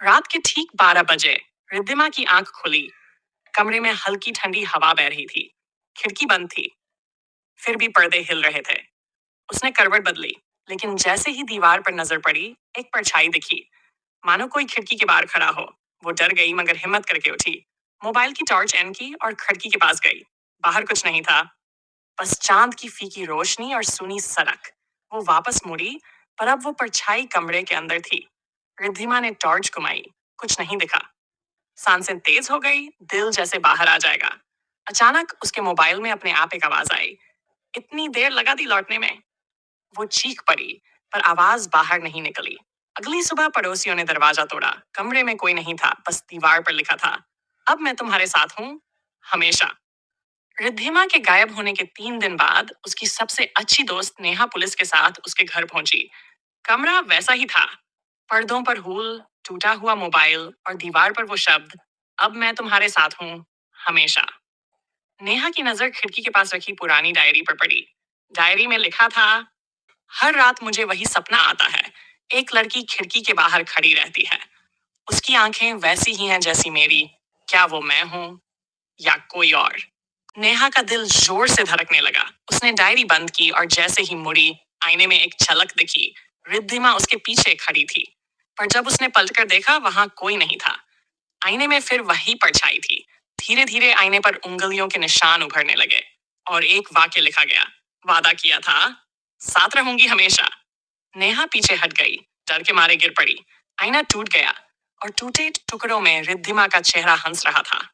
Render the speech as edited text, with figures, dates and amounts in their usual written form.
रात के ठीक 12 बजे रिद्धिमा की आंख खुली। कमरे में हल्की ठंडी हवा बह रही थी। खिड़की बंद थी, फिर भी पर्दे हिल रहे थे। उसने करवट बदली, लेकिन जैसे ही दीवार पर नजर पड़ी, एक परछाई दिखी, मानो कोई खिड़की के बाहर खड़ा हो। वो डर गई मगर हिम्मत करके उठी। मोबाइल की टॉर्च ऑन की और खिड़की के पास गई। बाहर कुछ नहीं था, बस चांद की फीकी रोशनी और सूनी सड़क। वो वापस मुड़ी, पर अब वो परछाई कमरे के अंदर थी। रिद्धिमा ने टॉर्च घुमाई, कुछ नहीं दिखा। सांसें तेज हो गई, दिल जैसे बाहर आ जाएगा। अचानक उसके मोबाइल में अपने आप एक आवाज आई। इतनी देर लगा दी लौटने में। वो चीख पड़ी, पर आवाज बाहर नहीं निकली। अगली सुबह पड़ोसियों ने दरवाजा तोड़ा। कमरे में कोई नहीं था, बस दीवार पर लिखा था, अब मैं तुम्हारे साथ हूं, हमेशा। रिद्धिमा के गायब होने के 3 दिन बाद उसकी सबसे अच्छी दोस्त नेहा पुलिस के साथ उसके घर पहुंची। कमरा वैसा ही था, पर्दों पर हूल, टूटा हुआ मोबाइल और दीवार पर वो शब्द, अब मैं तुम्हारे साथ हूं, हमेशा। नेहा की नजर खिड़की के पास रखी पुरानी डायरी पर पड़ी। डायरी में लिखा था, हर रात मुझे वही सपना आता है, एक लड़की खिड़की के बाहर खड़ी रहती है। उसकी आंखें वैसी ही हैं जैसी मेरी। क्या वो मैं हूं या कोई और? नेहा का दिल जोर से धड़कने लगा। उसने डायरी बंद की और जैसे ही मुड़ी, आईने में एक झलक दिखी। रिद्धिमा उसके पीछे खड़ी थी, पर जब उसने पलटकर देखा, वहां कोई नहीं था। आईने में फिर वही परछाई थी। धीरे धीरे आईने पर उंगलियों के निशान उभरने लगे और एक वाक्य लिखा गया, वादा किया था, साथ रहूंगी हमेशा। नेहा पीछे हट गई, डर के मारे गिर पड़ी। आईना टूट गया और टूटे टुकड़ों में रिद्धिमा का चेहरा हंस रहा था।